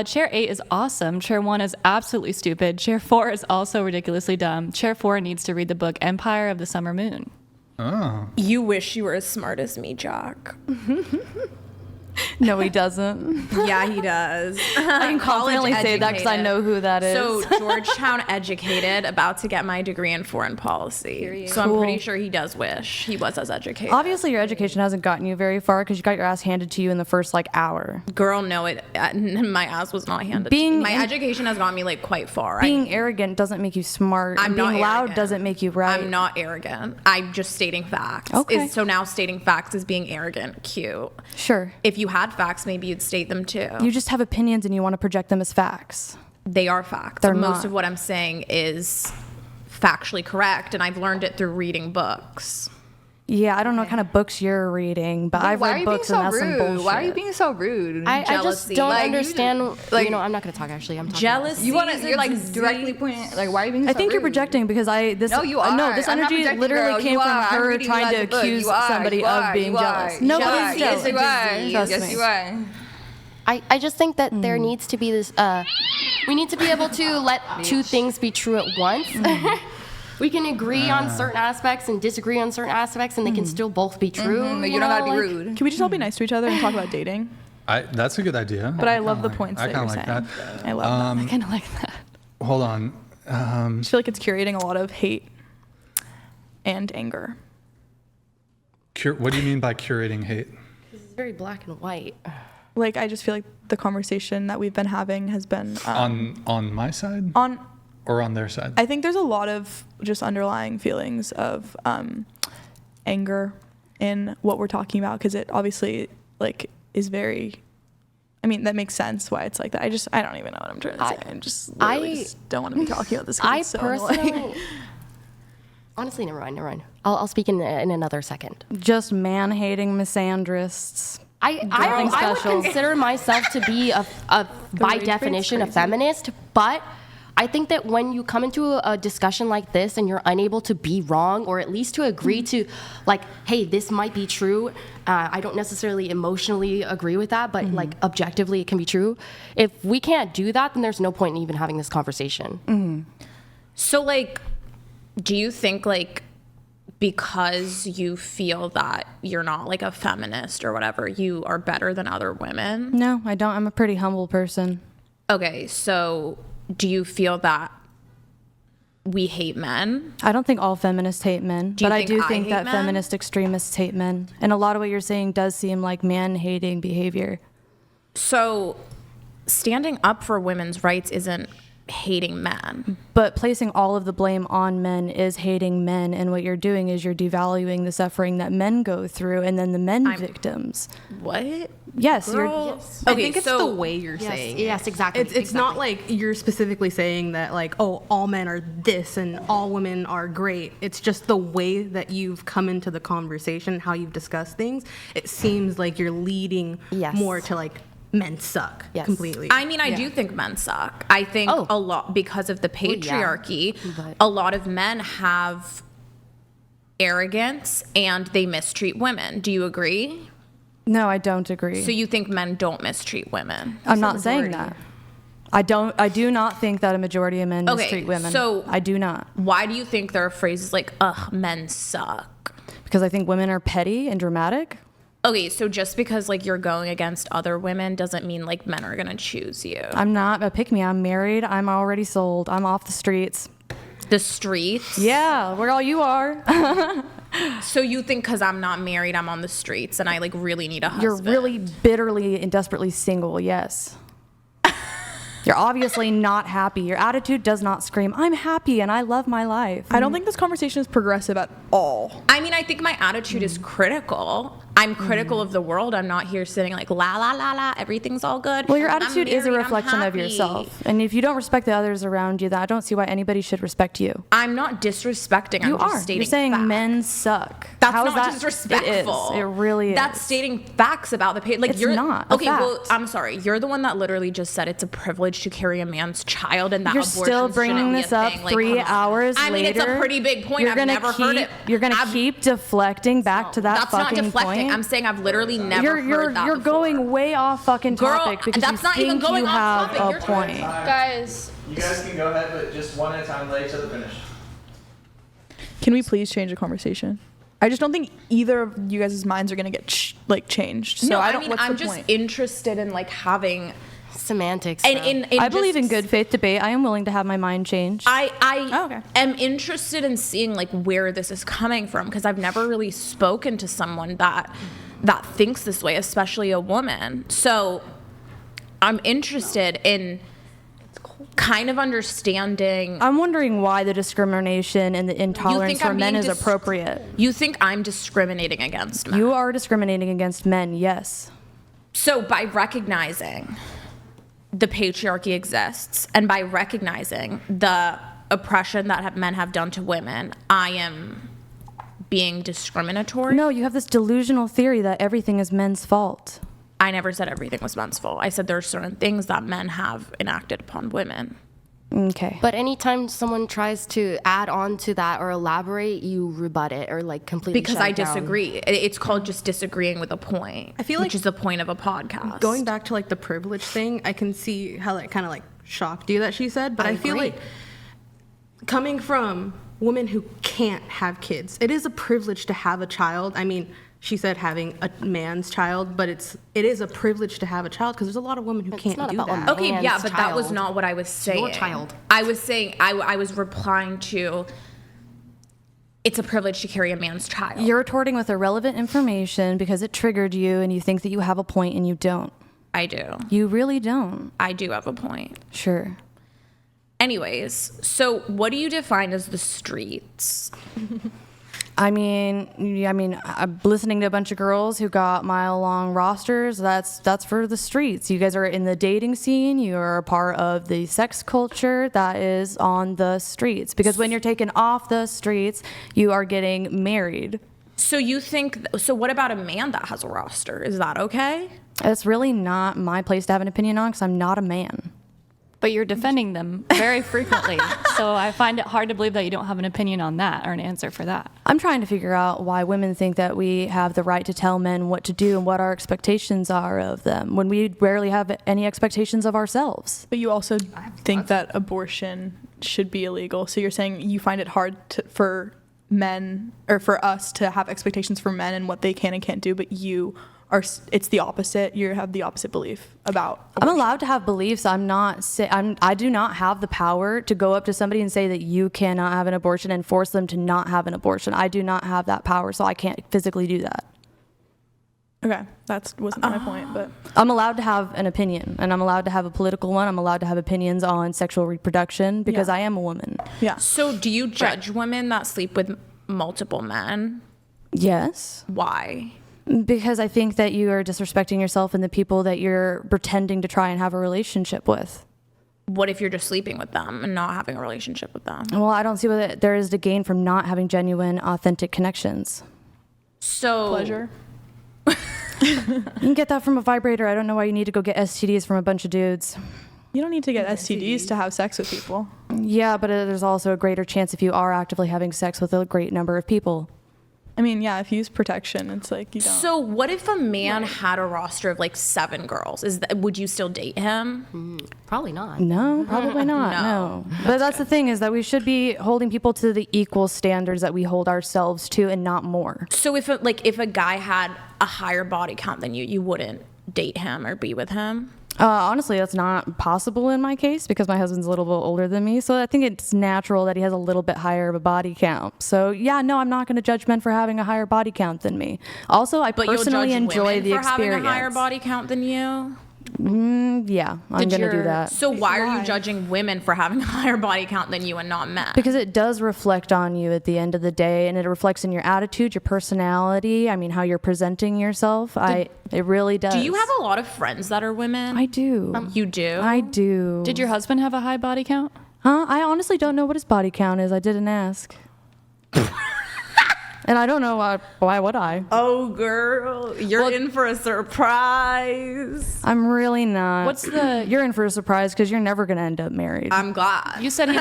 Chair 8 is awesome. Chair 1 is absolutely stupid. Chair 4 is also ridiculously dumb. Chair 4 needs to read the book Empire of the Summer Moon. Oh. You wish you were as smart as me, Jock. No, he doesn't. Yeah, he does. I can confidently say that because I know who that is. So Georgetown educated, about to get my degree in foreign policy. So Cool. I'm pretty sure he does wish he was as educated. Obviously, your education hasn't gotten you very far because you got your ass handed to you in the first hour. Girl, no, my ass was not handed to me. My education has gotten me quite far. Being arrogant doesn't make you smart. I'm being not loud arrogant. doesn't make you right. I'm not arrogant. I'm just stating facts. Okay. So now stating facts is being arrogant. Cute. Sure. If you had facts, maybe you'd state them too. You just have opinions and you want to project them as facts. They are facts. They're Most not. of what I'm saying is factually correct, and I've learned it through reading books. Yeah, I don't know what kind of books you're reading, but I've read books and that's some bullshit. Why are you being so rude? I just Jealousy. don't Like, understand. I'm not going to talk, actually. I'm talking Jealousy. You want to directly point it, why are you being so I think you're rude? projecting because No, you are. No, this I'm not energy projecting, literally girl. came You from are. I'm her reading trying you to as a book. accuse You are. somebody You of are. being You jealous. are. Nobody's Jealousy jealous. is a Yes, you are. disease. Trust Yes, me. you are. I just think that there needs to be this, we need to be able to let two things be true at once. We can agree on certain aspects and disagree on certain aspects, and they can still both be true. You don't gotta be rude. Can we just all be nice to each other and talk about dating? That's a good idea. But I love the points I that you're kind of like saying. that. I love that. I kind of like that. Hold on. I just feel like it's curating a lot of hate and anger. What do you mean by curating hate? It's very black and white. I just feel like the conversation that we've been having has been On my side? on. Or on their side? I think there's a lot of just underlying feelings of anger in what we're talking about because it obviously is very. I mean that makes sense why it's like that. I don't even know what I'm trying to say. I just literally just don't want to be talking about this. 'Cause it's so annoying. Honestly, never mind. I'll speak in another second. Just man-hating misandrists. I would consider myself to be by rage definition a rate's crazy. feminist, but I think that when you come into a discussion like this and you're unable to be wrong or at least to agree to hey, this might be true. I don't necessarily emotionally agree with that, but objectively it can be true. If we can't do that, then there's no point in even having this conversation. So do you think because you feel that you're not a feminist or whatever, you are better than other women? No, I don't. I'm a pretty humble person. Okay, so do you feel that we hate men? I don't think all feminists hate men, but I do think hate that men? feminist extremists hate men. And a lot of what you're saying does seem like man-hating behavior. So standing up for women's rights isn't hating men. But placing all of the blame on men is hating men, and what you're doing is you're devaluing the suffering that men go through and then the victims. What? Yes, Girl. you're I think it's the way you're saying. Yes, exactly. It's not like you're specifically saying that all men are this and all women are great. It's just the way that you've come into the conversation, how you've discussed things. It seems like you're leading more to men suck completely. I mean, I do think men suck. I think a lot because of the patriarchy, a lot of men have arrogance and they mistreat women. Do you agree? No, I don't agree. So you think men don't mistreat women? I'm not saying that. I do not think that a majority of men mistreat women. So I do not. Why do you think there are phrases like, ugh, men suck? Because I think women are petty and dramatic. Okay, so just because you're going against other women doesn't mean men are gonna choose you. I'm not a pick me. I'm married. I'm already sold. I'm off the streets. The streets? Yeah, where all you are. So you think because I'm not married, I'm on the streets and I really need a husband? You're really bitterly and desperately single, yes. You're obviously not happy. Your attitude does not scream, I'm happy and I love my life. I don't think this conversation is progressive at all. I mean, I think my attitude is critical. I'm critical of the world. I'm not here sitting la, la, la, la, everything's all good. Well, your I'm attitude is a married, I'm reflection of happy. yourself. And if you don't respect the others around you, then I don't see why anybody should respect you. I'm not disrespecting. You I'm just are. stating You're saying facts. men suck. That's How is not that? disrespectful. It is. It really is. That's stating facts about the page. It's not a Okay, well, fact. I'm sorry. You're the one that literally just said it's a privilege to carry a man's child, and that You're abortion still bringing shouldn't be this a up thing. 3 come on. hours I mean, later. it's a pretty big point. You're I've gonna never heard it You're gonna keep deflecting back to that That's not fucking deflecting. point. I'm saying I've literally never heard that You're before. going way off fucking Girl, topic because that's you not even think going you off have topic. a You're point. Guys, You guys can go ahead, but just one at a time. Let each other finish. Can we please change the conversation? I just don't think either of you guys' minds are gonna get changed. So No, I don't. mean, what's I'm the just point? interested in like having semantics. and though. in I believe just- in good faith debate. I am willing to have my mind changed. I Oh, okay. am interested in seeing like where this is coming from because I've never really spoken to someone that thinks this way, especially a woman. So I'm interested in kind of understanding. I'm wondering why the discrimination and the intolerance for I'm men being is appropriate. You think I'm discriminating against men? You are discriminating against men, yes. So by recognizing the patriarchy exists and by recognizing the oppression that men have done to women, I am being discriminatory. No, you have this delusional theory that everything is men's fault. I never said everything was men's fault. I said there are certain things that men have enacted upon women. Okay. But anytime someone tries to add on to that or elaborate, you rebut it or like completely Because shut I it down. disagree. It's called just disagreeing with a point. I feel which like is the point of a podcast. Going back to like the privilege thing, I can see how that kind of like shocked you that she said, but I feel agree. like coming from women who can't have kids, it is a privilege to have a child. I mean, she said having a man's child, but it is a privilege to have a child because there's a lot of women who can't not do about that. Okay, yeah, man's but that was child. not what I was saying. Your child. I was saying I was replying to it's a privilege to carry a man's child. You're retorting with irrelevant information because it triggered you and you think that you have a point and you don't. I do. You really don't. I do have a point. Sure. Anyways, so what do you define as the streets? I'm listening to a bunch of girls who got mile-long rosters. That's for the streets. You guys are in the dating scene. You are a part of the sex culture that is on the streets. Because when you're taken off the streets, you are getting married. So you think so what about a man that has a roster? Is that okay? It's really not my place to have an opinion on because I'm not a man. But you're defending them very frequently. So I find it hard to believe that you don't have an opinion on that or an answer for that. I'm trying to figure out why women think that we have the right to tell men what to do and what our expectations are of them when we rarely have any expectations of ourselves. But you also think that abortion should be illegal. So you're saying you find it hard for men or for us to have expectations for men and what they can and can't do, but it's the opposite. You have the opposite belief about I'm abortion. allowed to have beliefs. I do not have the power to go up to somebody and say that you cannot have an abortion and force them to not have an abortion. I do not have that power, so I can't physically do that. Okay, that wasn't my point, but I'm allowed to have an opinion, and I'm allowed to have a political one. I'm allowed to have opinions on sexual reproduction because Yeah. I am a woman. yeah. So do you judge women that sleep with multiple men? Yes. Why? Because I think that you are disrespecting yourself and the people that you're pretending to try and have a relationship with. What if you're just sleeping with them and not having a relationship with them? Well, I don't see what there is to gain from not having genuine, authentic connections. So Pleasure. You can get that from a vibrator. I don't know why you need to go get STDs from a bunch of dudes. You don't need to get STDs to have sex with people. Yeah, but there's also a greater chance if you are actively having sex with a great number of people. I mean, yeah, if you use protection, it's like you don't. So what if a man had a roster of like 7 girls? Would you still date him? Probably not. No, probably not. No. But that's the thing is that we should be holding people to the equal standards that we hold ourselves to and not more. So if a guy had a higher body count than you wouldn't date him or be with him? Honestly, that's not possible in my case because my husband's a little bit older than me. So I think it's natural that he has a little bit higher of a body count. So yeah, no, I'm not going to judge men for having a higher body count than me. Also, I But personally you'll judge enjoy women the for experience. having a higher body count than you? Yeah, I'm going to do that. So why are you judging women for having a higher body count than you and not men? Because it does reflect on you at the end of the day, and it reflects in your attitude, your personality. I mean, how you're presenting yourself. It really does. Do you have a lot of friends that are women? I do. You do? I do. Did your husband have a high body count? Huh? I honestly don't know what his body count is. I didn't ask. And I don't know why would I? Oh, girl, you're in for a surprise. I'm really not. What's the- You're in for a surprise because you're never going to end up married. I'm glad. You said he's